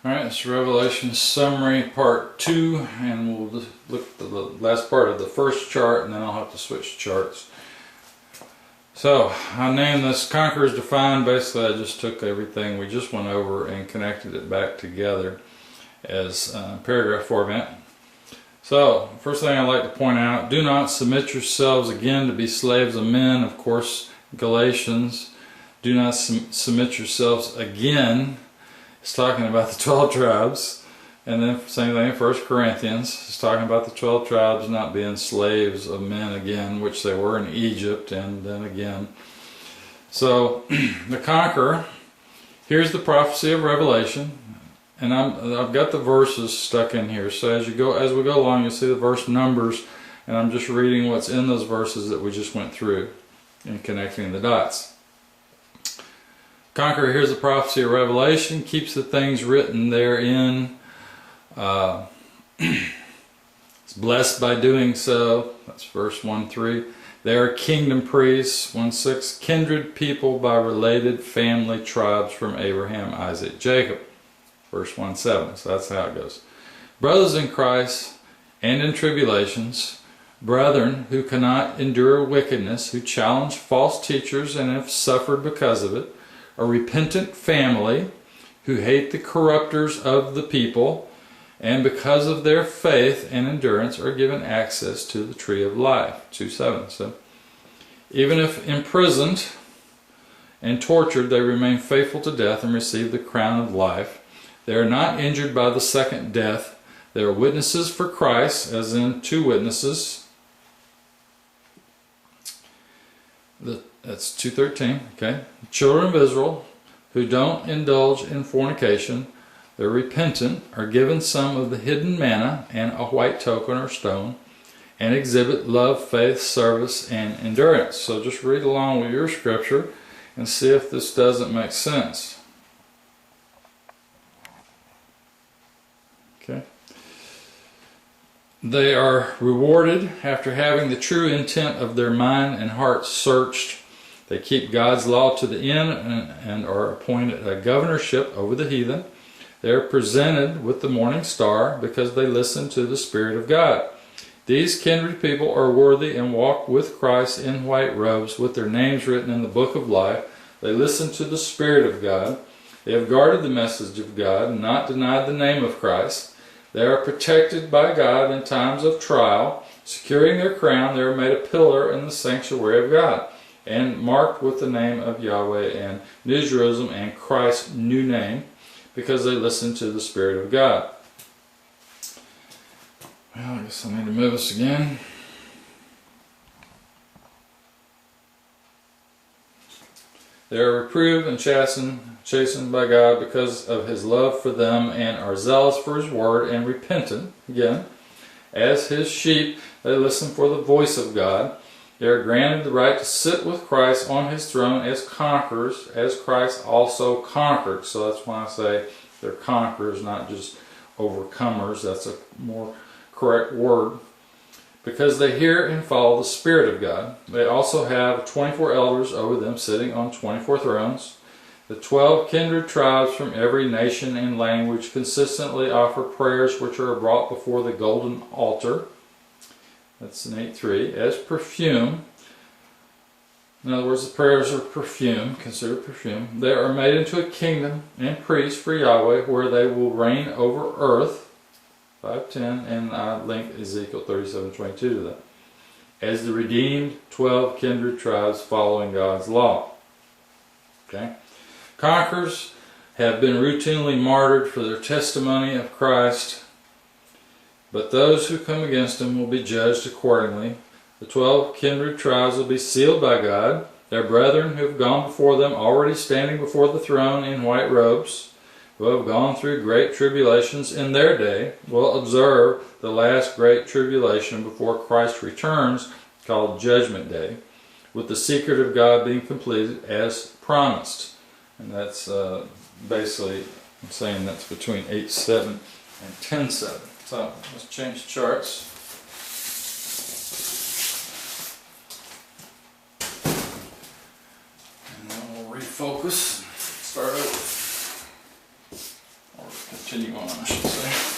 Alright, it's Revelation Summary Part 2, and we'll just look at the last part of the first chart, and then I'll have to switch charts. So, I named this Conquerors Defined. Basically, I just took everything we just went over and connected it back together as paragraph format. So, first thing I'd like to point out, do not submit yourselves again to be slaves of men. Of course, Galatians, do not submit yourselves again. It's talking about the 12 tribes. And then same thing in 1 Corinthians. It's talking about the 12 tribes not being slaves of men again, which they were in Egypt and then again. So the conqueror, here's the prophecy of Revelation. And I've got the verses stuck in here. So as we go along, you'll see the verse numbers, and I'm just reading what's in those verses that we just went through and connecting the dots. Conqueror hears the prophecy of Revelation, keeps the things written therein. It's blessed by doing so. That's verse 1-3. They are kingdom priests. 1-6. Kindred people by related family tribes from Abraham, Isaac, Jacob. Verse 1-7. So that's how it goes. Brothers in Christ and in tribulations, brethren who cannot endure wickedness, who challenge false teachers and have suffered because of it, a repentant family who hate the corrupters of the people, and because of their faith and endurance are given access to the tree of life. 2:7. So, even if imprisoned and tortured, they remain faithful to death and receive the crown of life. They are not injured by the second death. They are witnesses for Christ, as in 2 witnesses. That's 2:13, okay? Children of Israel who don't indulge in fornication, they're repentant, are given some of the hidden manna and a white token or stone, and exhibit love, faith, service, and endurance. So just read along with your scripture and see if this doesn't make sense. Okay. They are rewarded after having the true intent of their mind and heart searched. They keep God's law to the end and are appointed a governorship over the heathen. They are presented with the morning star because they listen to the Spirit of God. These kindred people are worthy and walk with Christ in white robes with their names written in the book of life. They listen to the Spirit of God. They have guarded the message of God and not denied the name of Christ. They are protected by God in times of trial. Securing their crown, they are made a pillar in the sanctuary of God, and marked with the name of Yahweh and New Jerusalem and Christ's new name, because they listen to the Spirit of God. Well, I guess I need to move us again. They are reproved and chastened by God because of His love for them, and are zealous for His word and repentant. Again, as His sheep, they listen for the voice of God. They are granted the right to sit with Christ on His throne as conquerors, as Christ also conquered. So that's why I say they're conquerors, not just overcomers. That's a more correct word. Because they hear and follow the Spirit of God. They also have 24 elders over them sitting on 24 thrones. The 12 kindred tribes from every nation and language consistently offer prayers which are brought before the golden altar. That's in 8:3. As perfume. In other words, the prayers are perfume, considered perfume. They are made into a kingdom and priests for Yahweh, where they will reign over earth. 5:10, and I link Ezekiel 37:22 to that. As the redeemed 12 kindred tribes following God's law. Okay? Conquerors have been routinely martyred for their testimony of Christ, but those who come against them will be judged accordingly. The 12 kindred tribes will be sealed by God. Their brethren who have gone before them, already standing before the throne in white robes, who have gone through great tribulations in their day, will observe the last great tribulation before Christ returns, called Judgment Day, with the secret of God being completed as promised. And that's basically, I'm saying that's between 8:7 and 10:7. So let's change charts. And then we'll refocus, start over. Continue on, I should say.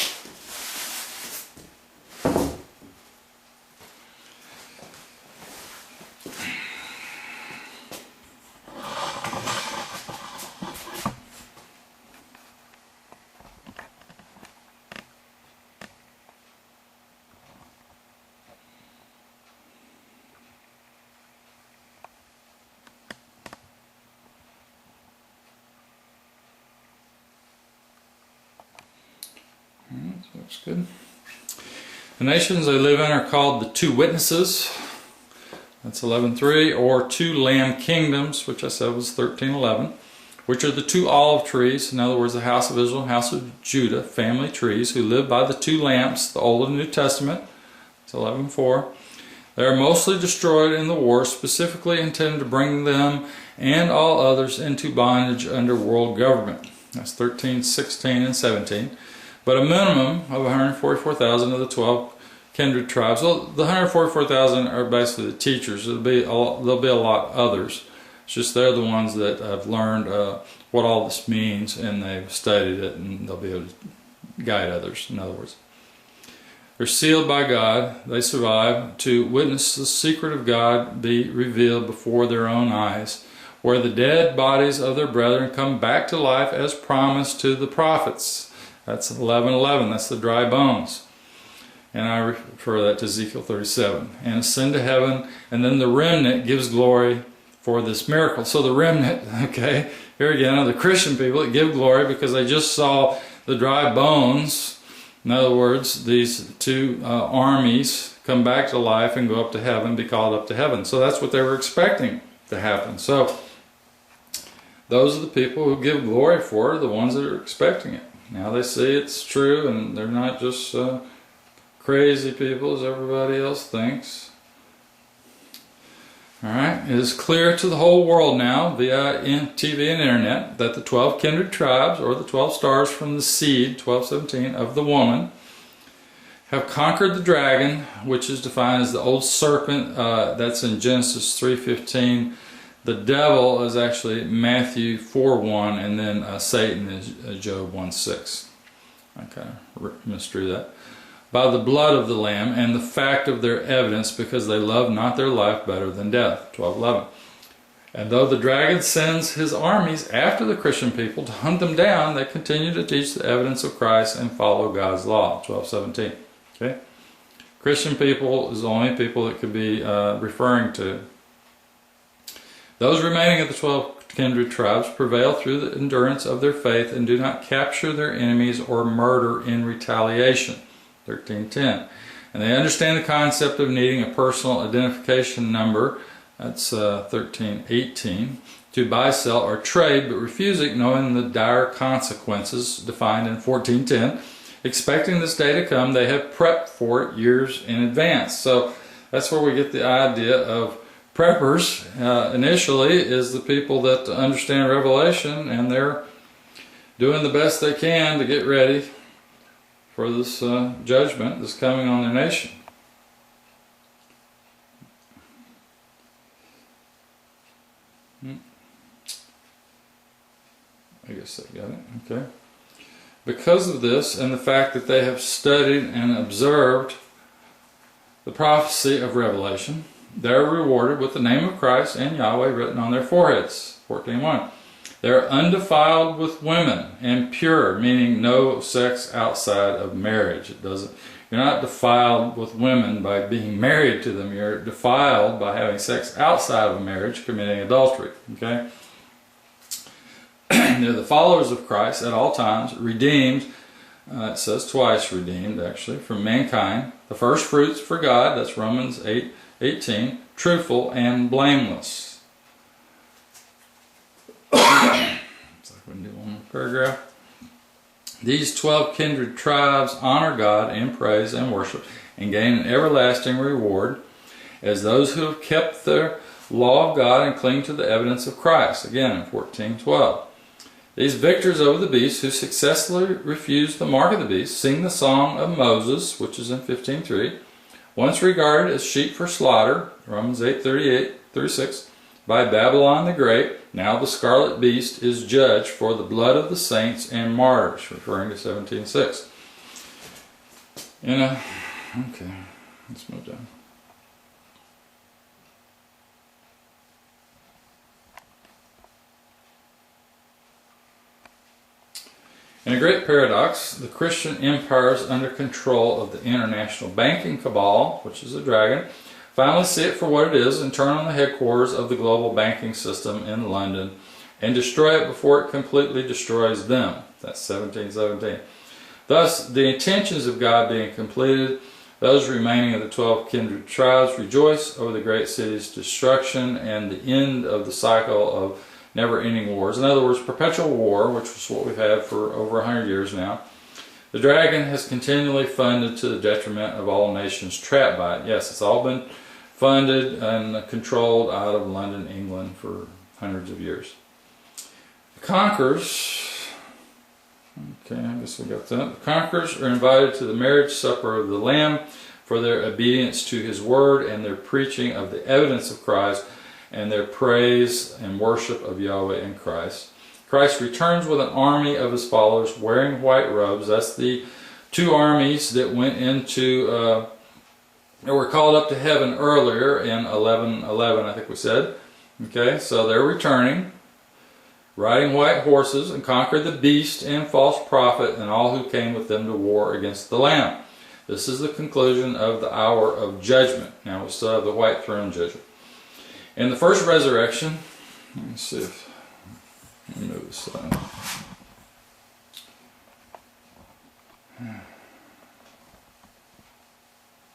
Looks good. The nations they live in are called the two witnesses. That's 11:3, or two lamb kingdoms, which I said was 13:11, which are the two olive trees. In other words, the house of Israel and house of Judah, family trees, who live by the two lamps, the Old and New Testament. It's 11:4. They are mostly destroyed in the war, specifically intended to bring them and all others into bondage under world government. That's 13:16 and 17. But a minimum of 144,000 of the 12 kindred tribes. Well, the 144,000 are basically the teachers. There'll be a lot others. It's just they're the ones that have learned what all this means, and they've studied it, and they'll be able to guide others, in other words. They're sealed by God. They survive to witness the secret of God be revealed before their own eyes, where the dead bodies of their brethren come back to life as promised to the prophets. That's 11:11. That's the dry bones. And I refer that to Ezekiel 37. And ascend to heaven, and then the remnant gives glory for this miracle. So the remnant, okay, here again are the Christian people that give glory because they just saw the dry bones. In other words, these two armies come back to life and go up to heaven, be called up to heaven. So that's what they were expecting to happen. So those are the people who give glory for it, the ones that are expecting it. Now they see it's true, and they're not just crazy people as everybody else thinks. Alright, it is clear to the whole world now via TV and internet that the 12 kindred tribes, or the 12 stars from the seed, 12:17, of the woman, have conquered the dragon, which is defined as the old serpent. That's in Genesis 3:15. The devil is actually Matthew 4:1, and then Satan is Job 1:6. Okay, mystery that. By the blood of the Lamb and the fact of their evidence, because they love not their life better than death. 12:11. And though the dragon sends his armies after the Christian people to hunt them down, they continue to teach the evidence of Christ and follow God's law. 12:17. Okay, Christian people is the only people that could be referring to. Those remaining of the 12 kindred tribes prevail through the endurance of their faith and do not capture their enemies or murder in retaliation. 13:10. And they understand the concept of needing a personal identification number. That's 13:18. To buy, sell, or trade, but refusing, knowing the dire consequences defined in 14:10. Expecting this day to come, they have prepped for it years in advance. So that's where we get the idea of preppers. Initially is the people that understand Revelation, and they're doing the best they can to get ready for this judgment that's coming on their nation. I guess I got it. Okay. Because of this and the fact that they have studied and observed the prophecy of Revelation, they are rewarded with the name of Christ and Yahweh written on their foreheads. 14:1. They are undefiled with women and pure, meaning no sex outside of marriage. You're not defiled with women by being married to them. You're defiled by having sex outside of marriage, committing adultery. Okay? They're the followers of Christ at all times, redeemed. It says twice redeemed, actually, from mankind. The first fruits for God, that's Romans 8:18, truthful and blameless. It's like we can do one more paragraph. These 12 kindred tribes honor God in praise and worship and gain an everlasting reward as those who have kept the law of God and cling to the evidence of Christ. Again in 14:12. These victors over the beast who successfully refused the mark of the beast sing the song of Moses, which is in 15:3. Once regarded as sheep for slaughter, Romans 8:38-36, by Babylon the Great. Now the scarlet beast is judged for the blood of the saints and martyrs, referring to 17:6. Okay, let's move down. In a great paradox, the Christian empires under control of the international banking cabal, which is a dragon, finally see it for what it is and turn on the headquarters of the global banking system in London and destroy it before it completely destroys them. That's 1717. Thus, the intentions of God being completed, those remaining of the 12 kindred tribes rejoice over the great city's destruction and the end of the cycle of never-ending wars. In other words, perpetual war, which is what we've had for over 100 years now. The dragon has continually funded to the detriment of all nations trapped by it. Yes, it's all been funded and controlled out of London, England for hundreds of years. The Conquerors, okay, I guess we got that. The Conquerors are invited to the marriage supper of the Lamb for their obedience to His word and their preaching of the evidence of Christ and their praise and worship of Yahweh and Christ. Christ returns with an army of His followers wearing white robes. That's the two armies that went into, that were called up to heaven earlier in 11:11, I think we said. Okay, so they're returning, riding white horses, and conquer the beast and false prophet and all who came with them to war against the Lamb. This is the conclusion of the hour of judgment. Now we still have the white throne judgment. In the first resurrection, let me see if, let me move this slide.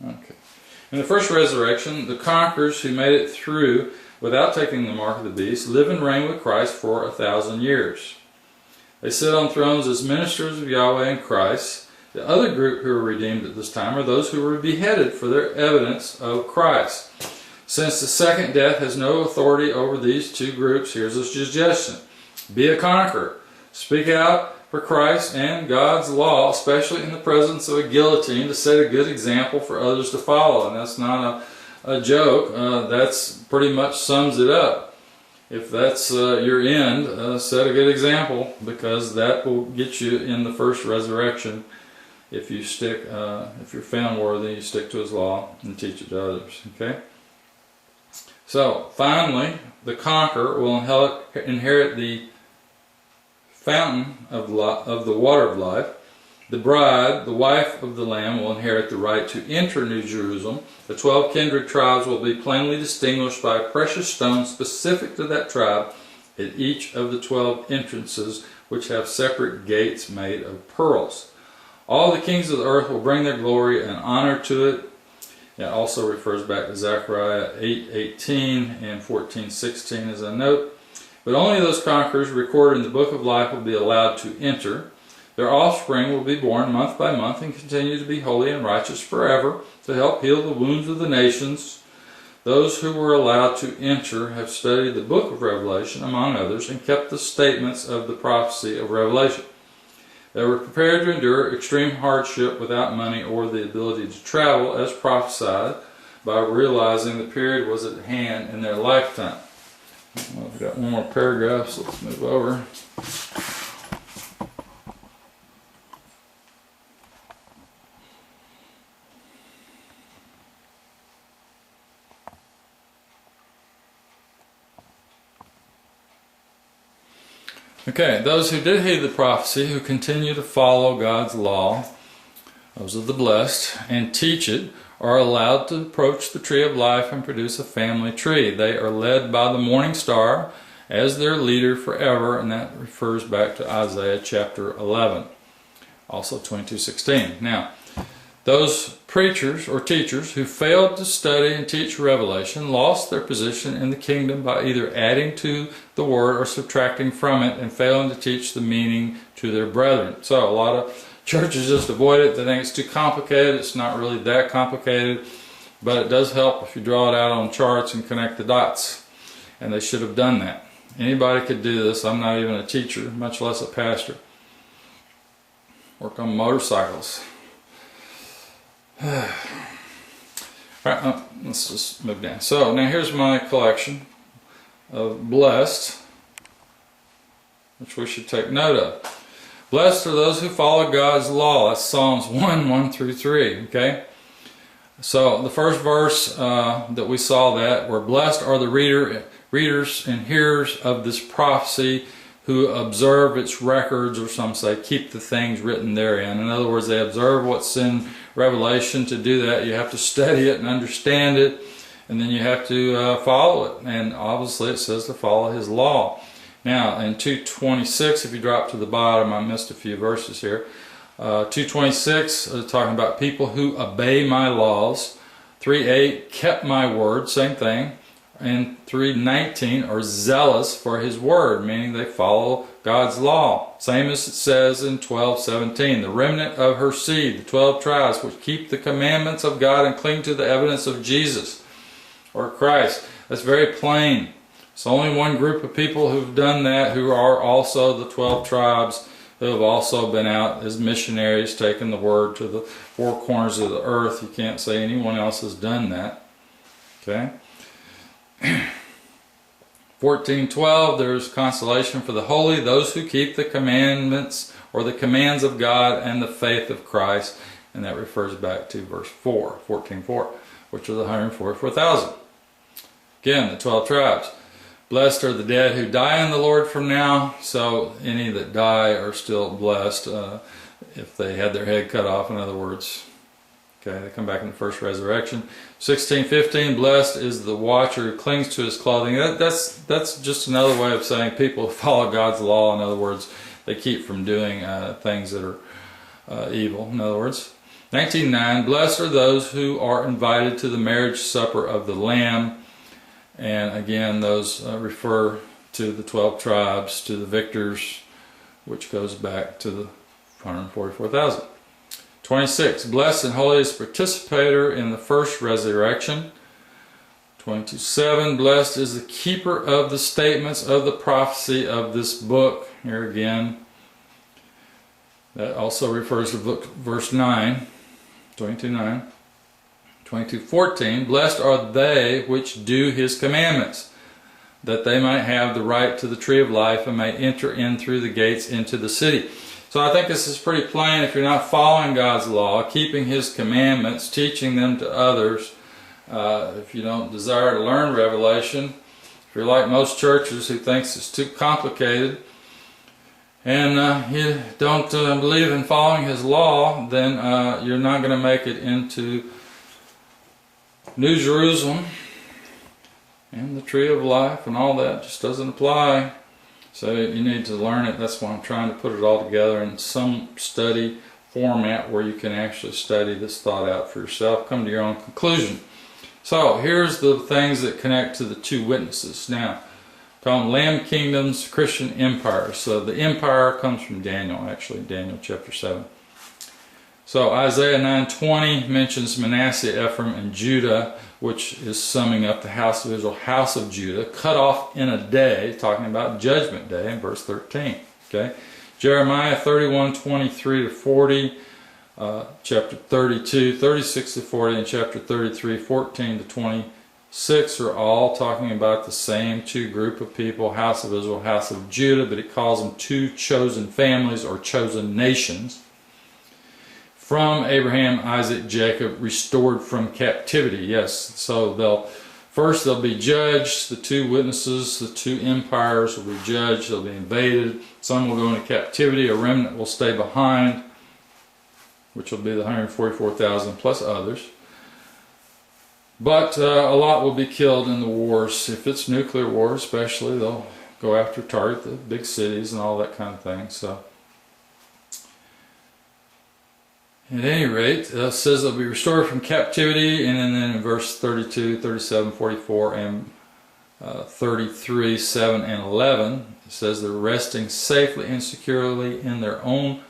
Okay. In the first resurrection, the conquerors who made it through without taking the mark of the beast live and reign with Christ for 1,000 years. They sit on thrones as ministers of Yahweh and Christ. The other group who are redeemed at this time are those who were beheaded for their evidence of Christ. Since the second death has no authority over these two groups, here's a suggestion. Be a conqueror. Speak out for Christ and God's law, especially in the presence of a guillotine, to set a good example for others to follow. And that's not a joke. That's pretty much sums it up. If that's your end, set a good example, because that will get you in the first resurrection. If you stick, if you're found worthy, you stick to His law and teach it to others. Okay. So, finally, the conqueror will inherit the fountain of the water of life. The bride, the wife of the Lamb, will inherit the right to enter New Jerusalem. The 12 kindred tribes will be plainly distinguished by a precious stone specific to that tribe at each of the 12 entrances, which have separate gates made of pearls. All the kings of the earth will bring their glory and honor to it. It also refers back to Zechariah 8:18 and 14:16 as a note. But only those conquerors recorded in the book of life will be allowed to enter. Their offspring will be born month by month and continue to be holy and righteous forever to help heal the wounds of the nations. Those who were allowed to enter have studied the book of Revelation, among others, and kept the statements of the prophecy of Revelation. They were prepared to endure extreme hardship without money or the ability to travel, as prophesied, by realizing the period was at hand in their lifetime. Well, we've got one more paragraph, so let's move over. Okay, those who did heed the prophecy, who continue to follow God's law, those are the blessed, and teach it, are allowed to approach the tree of life and produce a family tree. They are led by the morning star as their leader forever, and that refers back to Isaiah chapter 11, also 22:16. Now, those preachers or teachers who failed to study and teach Revelation lost their position in the kingdom by either adding to the word or subtracting from it and failing to teach the meaning to their brethren. So a lot of churches just avoid it. They think it's too complicated. It's not really that complicated, but it does help if you draw it out on charts and connect the dots. And they should have done that. Anybody could do this. I'm not even a teacher, much less a pastor. Work on motorcycles. Alright, let's just move down. So now here's my collection. of blessed, which we should take note of. Blessed are those who follow God's law. That's Psalms 1 through 3. Okay? So the first verse that we saw that, where blessed are the readers and hearers of this prophecy who observe its records, or some say keep the things written therein. In other words, they observe what's in Revelation. To do that, you have to study it and understand it, and then you have to follow it. And obviously it says to follow His law. Now in 2:26, if you drop to the bottom, I missed a few verses here. 2:26 talking about people who obey my laws. 3:8 kept my word, same thing. And 3:19 are zealous for His word, meaning they follow God's law. Same as it says in 12:17, the remnant of her seed, the 12 tribes, which keep the commandments of God and cling to the evidence of Jesus or Christ. That's very plain. It's only one group of people who've done that, who are also the 12 tribes, who have also been out as missionaries, taking the word to the four corners of the earth. You can't say anyone else has done that. Okay? 14:12, there's consolation for the holy, those who keep the commandments or the commands of God and the faith of Christ. And that refers back to verse 4, 14:4, which are the 144,000. Again, the 12 tribes. Blessed are the dead who die in the Lord from now. So any that die are still blessed if they had their head cut off, in other words. Okay, they come back in the first resurrection. 16:15, blessed is the watcher who clings to his clothing. That's just another way of saying people who follow God's law. In other words, they keep from doing things that are evil. In other words, 19:9, blessed are those who are invited to the marriage supper of the Lamb. And again, those refer to the 12 tribes, to the victors, which goes back to the 144,000. 26, blessed and holy is participator in the first resurrection. 27, blessed is the keeper of the statements of the prophecy of this book. Here again, that also refers to verse 9, 22:9. 22:14, blessed are they which do His commandments, that they might have the right to the tree of life and may enter in through the gates into the city. So I think this is pretty plain. If you're not following God's law, keeping His commandments, teaching them to others, if you don't desire to learn Revelation, if you're like most churches who thinks it's too complicated, and you don't believe in following His law, then you're not going to make it into New Jerusalem and the tree of life, and all that just doesn't apply. So you need to learn it. That's why I'm trying to put it all together in some study format where you can actually study this thought out for yourself, come to your own conclusion. So here's the things that connect to the two witnesses. Now, call them Lamb Kingdoms, Christian empires. So the empire comes from Daniel, actually, Daniel chapter 7. So Isaiah 9:20 mentions Manasseh, Ephraim, and Judah, which is summing up the house of Israel, house of Judah, cut off in a day, talking about judgment day in verse 13. Okay, Jeremiah 31:23-40, chapter 32, 36-40, and chapter 33, 14-26 are all talking about the same two group of people, house of Israel, house of Judah, but it calls them two chosen families or chosen nations. From Abraham, Isaac, Jacob, restored from captivity. Yes, so they'll be judged. The two witnesses, the two empires will be judged. They'll be invaded. Some will go into captivity. A remnant will stay behind, which will be the 144,000 plus others. But a lot will be killed in the wars. If it's nuclear war especially, they'll go after, target the big cities and all that kind of thing. So at any rate, it says they'll be restored from captivity, and then in verse 32, 37, 44, and 33, 7, and 11, it says they're resting safely and securely in their own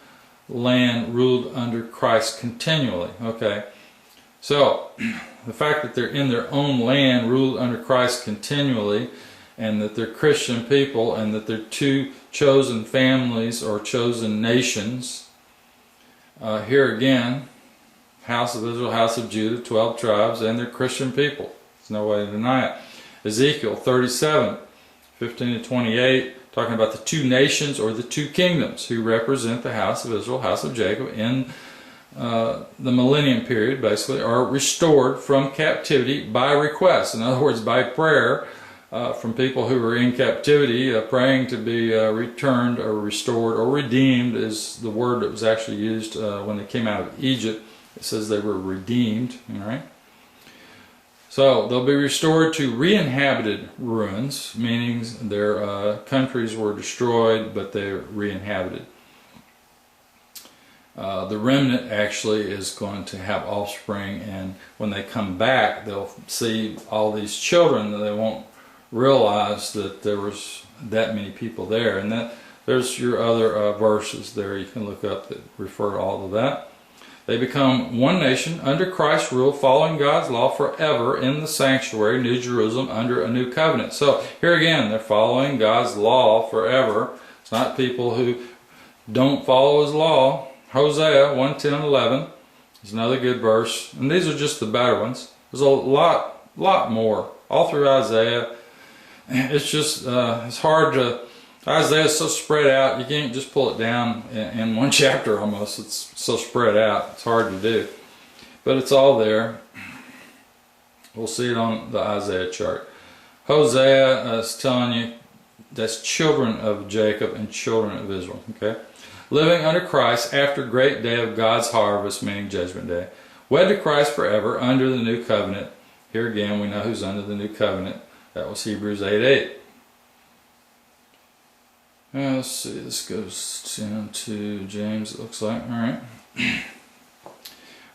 land, ruled under Christ continually. Okay, so the fact that they're in their own land, ruled under Christ continually, and that they're Christian people, and that they're two chosen families or chosen nations. Here again, house of Israel, house of Judah, 12 tribes, and they're Christian people. There's no way to deny it. Ezekiel 37, 15 to 28, talking about the two nations or the two kingdoms who represent the house of Israel, house of Jacob, in the millennium period, basically, are restored from captivity by request. In other words, by prayer from people who were in captivity, praying to be returned or restored or redeemed is the word that was actually used when they came out of Egypt. It says they were redeemed, all right? So they'll be restored to re-inhabited ruins, meaning their countries were destroyed, but they're re-inhabited. The remnant actually is going to have offspring, and when they come back, they'll see all these children, and they won't realize that there was that many people there. And that there's your other verses there you can look up that refer to all of that. They become one nation under Christ's rule, following God's law forever in the sanctuary, New Jerusalem, under a new covenant. So here again, they're following God's law forever. It's not people who don't follow His law. Hosea 1:10-11 is another good verse, and these are just the better ones. There's a lot more all through Isaiah. It's just it's hard to. Isaiah is so spread out, you can't just pull it down in one chapter almost. It's so spread out, it's hard to do, but it's all there. We'll see it on the Isaiah chart. Hosea is telling you that's children of Jacob and children of Israel. Okay. Living under Christ after great day of God's harvest, meaning judgment day. Wed to Christ forever under the new covenant. Here again, we know who's under the new covenant. That was Hebrews 8:8. Let's see, this goes down to James, it looks like. Alright.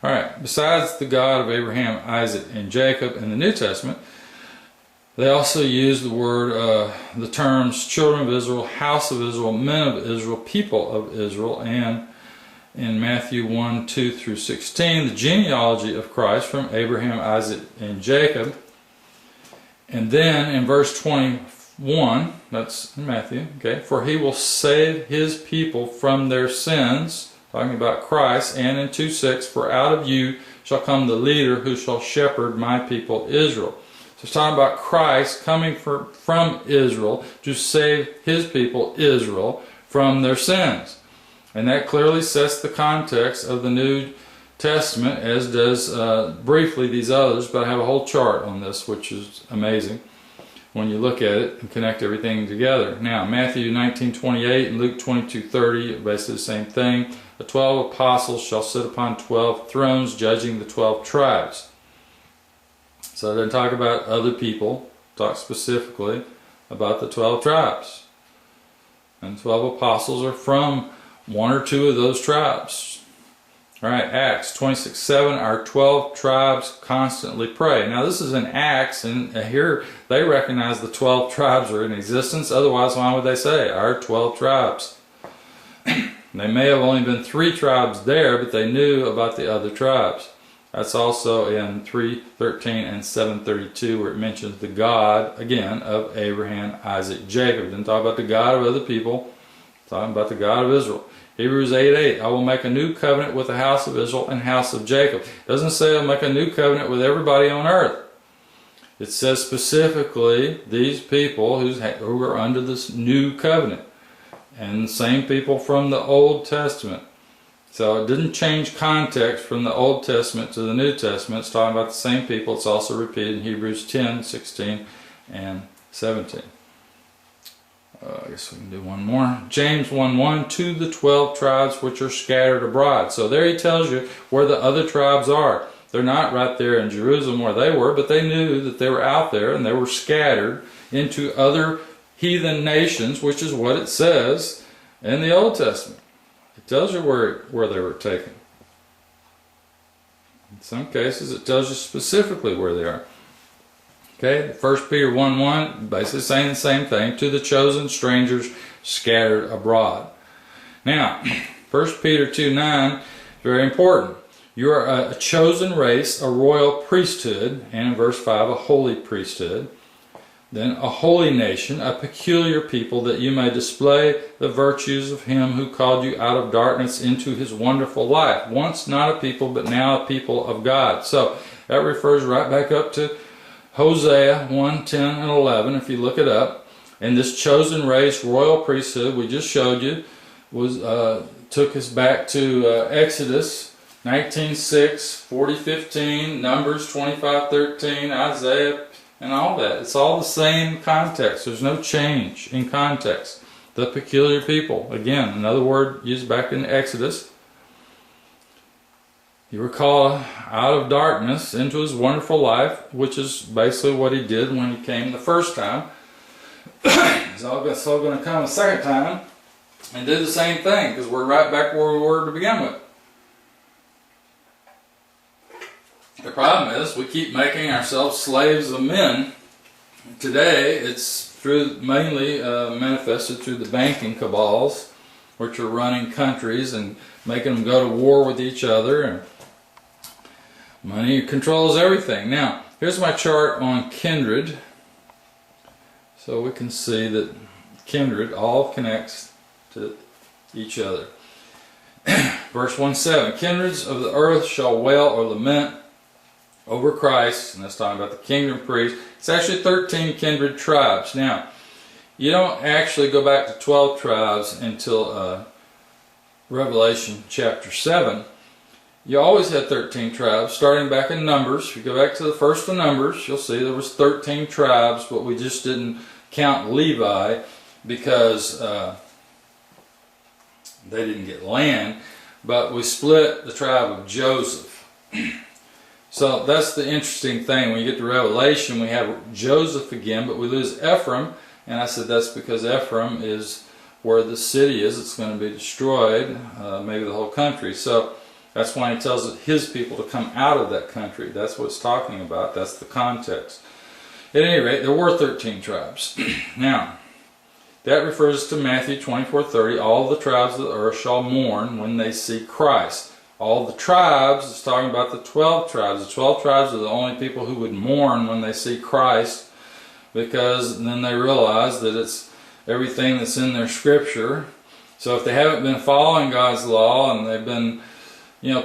Alright, besides the God of Abraham, Isaac, and Jacob in the New Testament, they also use the word, the terms children of Israel, house of Israel, men of Israel, people of Israel, and in Matthew 1:2-16, the genealogy of Christ from Abraham, Isaac, and Jacob. And then in verse 21, that's in Matthew, okay, for He will save His people from their sins, talking about Christ, and in 2:6, for out of you shall come the leader who shall shepherd my people Israel. So it's talking about Christ coming from Israel to save His people Israel from their sins. And that clearly sets the context of the New Testament, as does briefly these others, but I have a whole chart on this, which is amazing when you look at it and connect everything together. Now, Matthew 19:28 and Luke 22:30, basically the same thing. The 12 apostles shall sit upon 12 thrones, judging the 12 tribes. So it doesn't talk about other people, talk specifically about the 12 tribes. And 12 apostles are from one or two of those tribes. Alright, Acts 26:7, our 12 tribes constantly pray. Now this is in Acts, and here they recognize the 12 tribes are in existence, otherwise why would they say our 12 tribes? They may have only been 3 tribes there, but they knew about the other tribes. That's also in 3:13 and 7:32, where it mentions the God, again, of Abraham, Isaac, Jacob. It didn't talk about the God of other people, it's talking about the God of Israel. Hebrews 8:8, I will make a new covenant with the house of Israel and house of Jacob. It doesn't say I'll make a new covenant with everybody on earth. It says specifically these people who are under this new covenant. And the same people from the Old Testament. So it didn't change context from the Old Testament to the New Testament. It's talking about the same people. It's also repeated in Hebrews 10:16 and 17. I guess we can do one more. James 1:1, to the 12 tribes which are scattered abroad. So there he tells you where the other tribes are. They're not right there in Jerusalem where they were, but they knew that they were out there and they were scattered into other heathen nations, which is what it says in the Old Testament. It tells you where they were taken. In some cases it tells you specifically where they are. Okay, 1 Peter 1:1, basically saying the same thing, to the chosen strangers scattered abroad. Now, 1 Peter 2:9, very important. You are a chosen race, a royal priesthood, and in verse 5, a holy priesthood. Then a holy nation, a peculiar people, that you may display the virtues of Him who called you out of darkness into His wonderful light. Once not a people, but now a people of God. So that refers right back up to Hosea 1:10 and 11, if you look it up. And this chosen race, royal priesthood, we just showed you, was took us back to Exodus 19:6, 40:15, Numbers 25:13, Isaiah, and all that. It's all the same context. There's no change in context. The peculiar people. Again, another word used back in Exodus. You were called out of darkness into his wonderful life, which is basically what he did when he came the first time. He's also going to come a second time and do the same thing, because we're right back where we were to begin with. The problem is we keep making ourselves slaves of men. Today it's mainly manifested through the banking cabals, which are running countries and making them go to war with each other, and money controls everything. Now, here's my chart on kindred, so we can see that kindred all connects to each other. Verse 1:7, kindreds of the earth shall wail or lament over Christ, and that's talking about the kingdom priests. It's actually 13 kindred tribes. Now, you don't actually go back to 12 tribes until Revelation chapter 7. You always had 13 tribes, starting back in Numbers. If you go back to the first of Numbers, you'll see there was 13 tribes, but we just didn't count Levi because they didn't get land, but we split the tribe of Joseph. So that's the interesting thing. When you get to Revelation, we have Joseph again, but we lose Ephraim, and I said that's because Ephraim is where the city is. It's going to be destroyed, maybe the whole country. So that's why he tells his people to come out of that country. That's what it's talking about. That's the context. At any rate, there were 13 tribes. Now, that refers to Matthew 24:30. All the tribes of the earth shall mourn when they see Christ. All the tribes, it's talking about the 12 tribes. The 12 tribes are the only people who would mourn when they see Christ, because then they realize that it's everything that's in their scripture. So if they haven't been following God's law and they've been,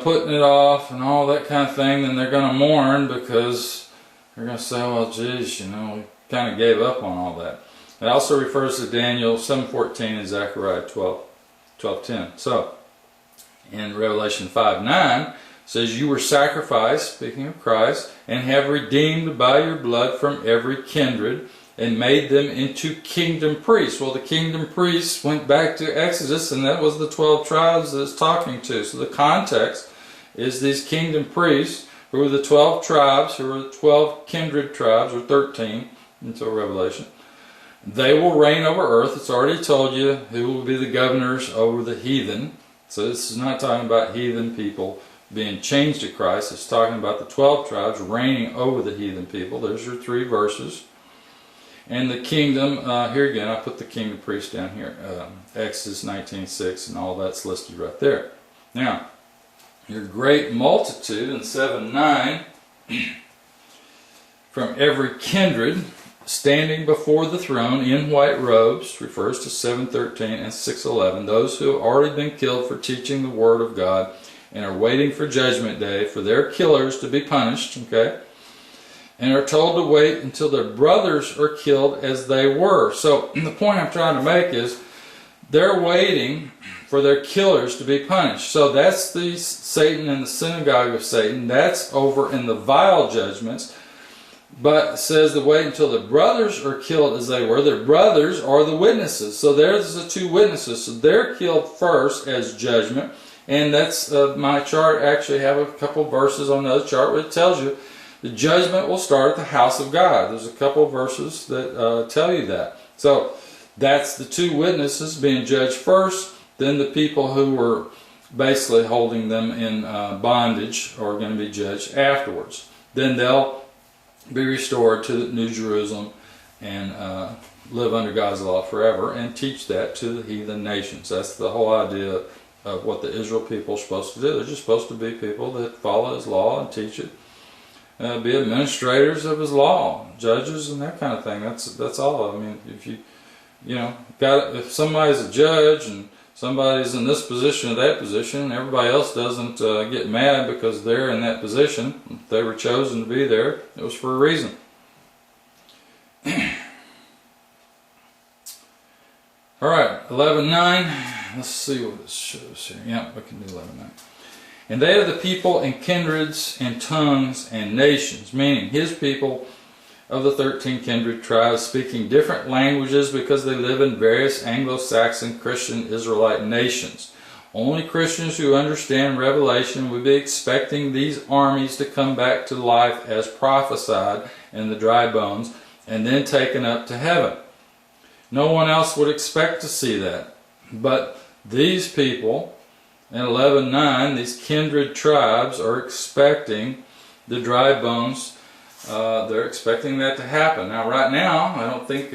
putting it off and all that kind of thing, then they're going to mourn, because they're going to say, well, geez, we kind of gave up on all that. It also refers to Daniel 7:14 and Zechariah 12:10. So, in Revelation 5:9, says, you were sacrificed, speaking of Christ, and have redeemed by your blood from every kindred, and made them into kingdom priests. Well, the kingdom priests went back to Exodus, and that was the 12 tribes that it's talking to. So the context is these kingdom priests, who are the 12 tribes, who are the 12 kindred tribes, or 13 until Revelation. They will reign over earth. It's already told you who will be the governors over the heathen. So this is not talking about heathen people being changed to Christ. It's talking about the 12 tribes reigning over the heathen people. There's your 3 verses. And the kingdom, here again, I put the kingdom priest down here. Exodus 19:6, and all that's listed right there. Now, your great multitude in 7:9, from every kindred, standing before the throne in white robes, refers to 7:13 and 6:11. Those who have already been killed for teaching the word of God and are waiting for judgment day, for their killers to be punished, okay? And are told to wait until their brothers are killed as they were. So the point I'm trying to make is they're waiting for their killers to be punished. So that's the Satan and the synagogue of Satan. That's over in the vile judgments. But it says to wait until the brothers are killed as they were. Their brothers are the witnesses. So there's the 2 witnesses. So they're killed first as judgment. And that's my chart. Actually, have a couple verses on the other chart where it tells you the judgment will start at the house of God. There's a couple of verses that tell you that. So that's the 2 witnesses being judged first. Then the people who were basically holding them in bondage are going to be judged afterwards. Then they'll be restored to the New Jerusalem and live under God's law forever and teach that to the heathen nations. That's the whole idea of what the Israel people are supposed to do. They're just supposed to be people that follow His law and teach it. Be administrators of His law, judges and that kind of thing. That's all. I mean, if if somebody's a judge and somebody's in this position or that position, and everybody else doesn't get mad because they're in that position. If they were chosen to be there, it was for a reason. 11:9. Let's see what it shows here. Yep, we can do 11:9. And they are the people and kindreds and tongues and nations, meaning his people of the 13 kindred tribes, speaking different languages because they live in various Anglo-Saxon Christian Israelite nations. Only Christians who understand Revelation would be expecting these armies to come back to life as prophesied in the dry bones and then taken up to heaven. No one else would expect to see that. But these people in 11:9, these kindred tribes are expecting the dry bones. They're expecting that to happen. Now, right now, I don't think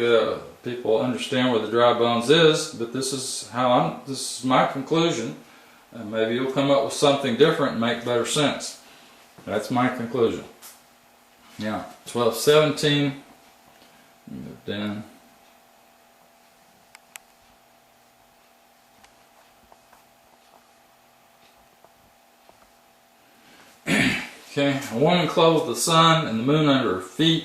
people understand where the dry bones is, but this is my conclusion. And maybe you'll come up with something different and make better sense. That's my conclusion. Now, 12:17. Move down. Okay, a woman clothed with the sun and the moon under her feet,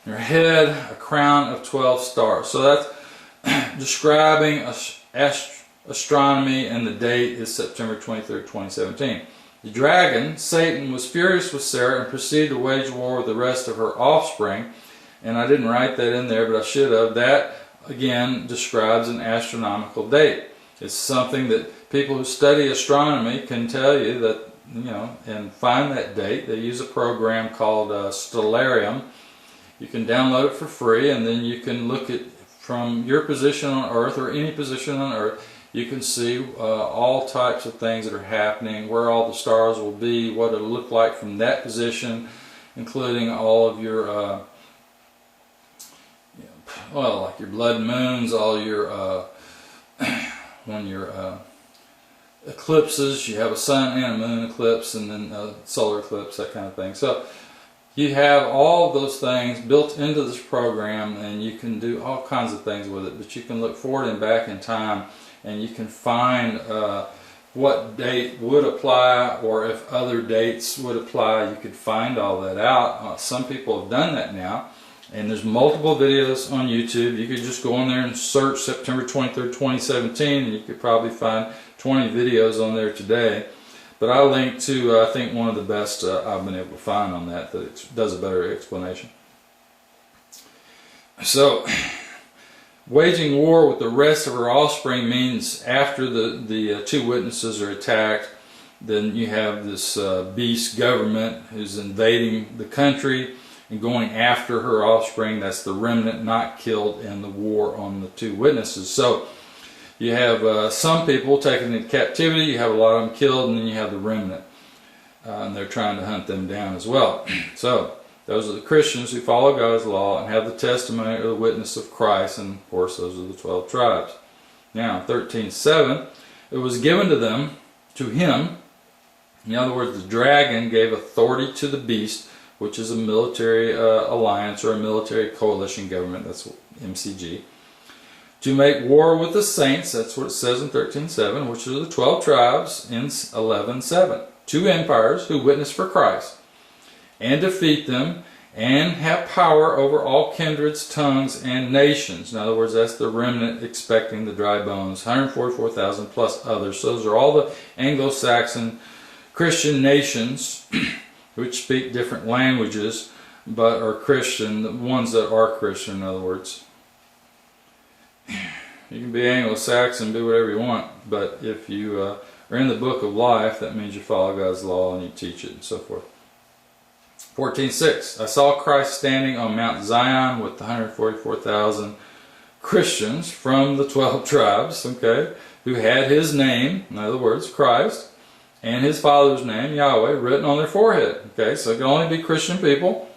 and her head a crown of 12 stars. So that's describing astronomy, and the date is September 23rd, 2017. The dragon, Satan, was furious with Sarah and proceeded to wage war with the rest of her offspring. And I didn't write that in there, but I should have. That, again, describes an astronomical date. It's something that people who study astronomy can tell you that, and find that date. They use a program called Stellarium. You can download it for free, and then you can look at from your position on Earth or any position on Earth. You can see all types of things that are happening, where all the stars will be, what it'll look like from that position, including all of your, like your blood moons, all your, when your eclipses, you have a sun and a moon eclipse, and then a solar eclipse, that kind of thing. So you have all of those things built into this program, and you can do all kinds of things with it. But you can look forward and back in time, and you can find what date would apply, or if other dates would apply. You could find all that out. Some people have done that now, and there's multiple videos on YouTube. You could just go on there and search September 23rd, 2017, and you could probably find 20 videos on there today. But I'll link to, I think, one of the best I've been able to find on that does a better explanation. So, waging war with the rest of her offspring means after the two witnesses are attacked, then you have this beast government who's invading the country and going after her offspring. That's the remnant not killed in the war on the two witnesses. So you have some people taken into captivity, you have a lot of them killed, and then you have the remnant. And they're trying to hunt them down as well. So those are the Christians who follow God's law and have the testimony or the witness of Christ, and of course those are the 12 tribes. Now, 13:7, it was given to him, in other words, the dragon gave authority to the beast, which is a military alliance or a military coalition government, that's MCG, to make war with the saints, that's what it says in 13:7, which are the 12 tribes in 11:7. Two empires who witness for Christ, and defeat them, and have power over all kindreds, tongues, and nations. In other words, that's the remnant expecting the dry bones, 144,000 plus others. So those are all the Anglo-Saxon Christian nations which speak different languages, but are Christian, the ones that are Christian, in other words. You can be Anglo-Saxon, do whatever you want, but if you are in the book of life, that means you follow God's law and you teach it and so forth. 14:6, I saw Christ standing on Mount Zion with the 144,000 Christians from the 12 tribes, okay, who had his name, in other words, Christ, and his father's name, Yahweh, written on their forehead. Okay, so it can only be Christian people,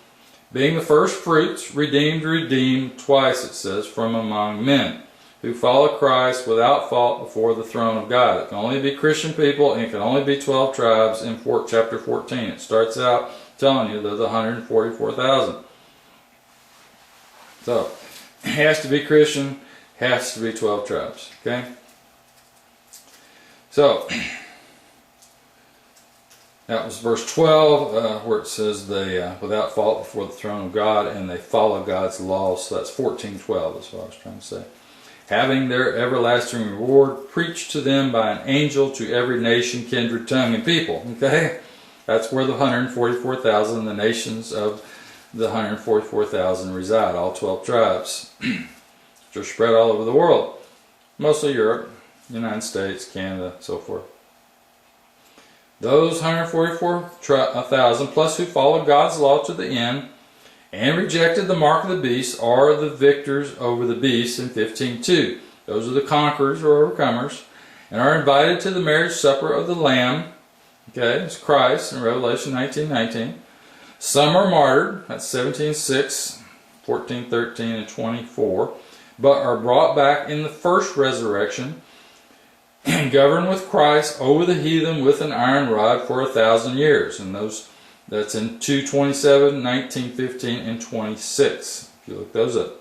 being the first fruits, redeemed twice, it says, from among men, who follow Christ without fault before the throne of God. It can only be Christian people, and it can only be 12 tribes in chapter 14. It starts out telling you there's 144,000. So, it has to be Christian, has to be 12 tribes. Okay? So, that was verse 12, where it says they, without fault before the throne of God, and they follow God's laws. So that's 14:12 is what I was trying to say. having their everlasting reward preached to them by an angel to every nation, kindred, tongue, and people. Okay? That's where the 144,000, the nations of the 144,000 reside, all 12 tribes, which are spread all over the world. Mostly Europe, United States, Canada, so forth. Those 144,000 plus who followed God's law to the end and rejected the mark of the beast are the victors over the beast in 15:2. Those are the conquerors or overcomers, and are invited to the marriage supper of the Lamb. Okay, it's Christ in Revelation 19:19. Some are martyred, that's 17:6, 14:13, and 24, but are brought back in the first resurrection and govern with Christ over the heathen with an iron rod for 1,000 years. And that's in 2:27, 19:15, and 26. If you look those up.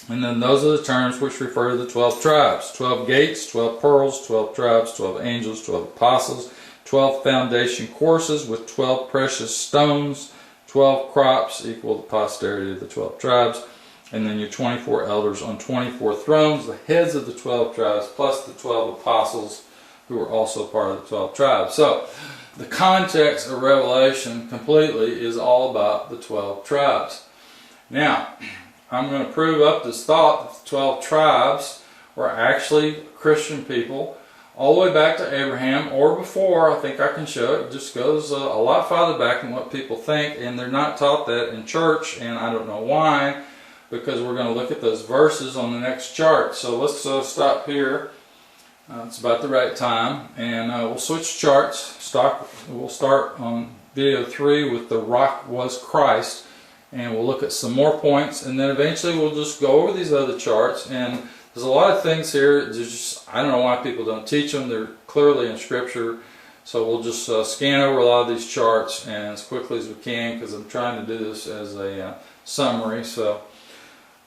And then those are the terms which refer to the 12 tribes. 12 gates, 12 pearls, 12 tribes, 12 angels, 12 apostles, 12 foundation courses with 12 precious stones, 12 crops equal the posterity of the 12 tribes, and then your 24 elders on 24 thrones, the heads of the 12 tribes, plus the 12 apostles who are also part of the 12 tribes. So, the context of Revelation completely is all about the 12 tribes. Now, I'm going to prove up this thought that the 12 tribes were actually Christian people all the way back to Abraham or before. I think I can show it. It just goes a lot farther back than what people think, and they're not taught that in church, and I don't know why, because we're going to look at those verses on the next chart. So let's stop here. It's about the right time, and we'll switch charts. We'll start on video 3 with the rock was Christ, and we'll look at some more points, and then eventually we'll just go over these other charts. And there's a lot of things here, I don't know why people don't teach them. They're clearly in Scripture. So we'll just scan over a lot of these charts and as quickly as we can, because I'm trying to do this as a summary. So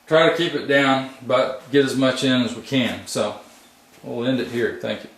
try to keep it down, but get as much in as we can. So we'll end it here. Thank you.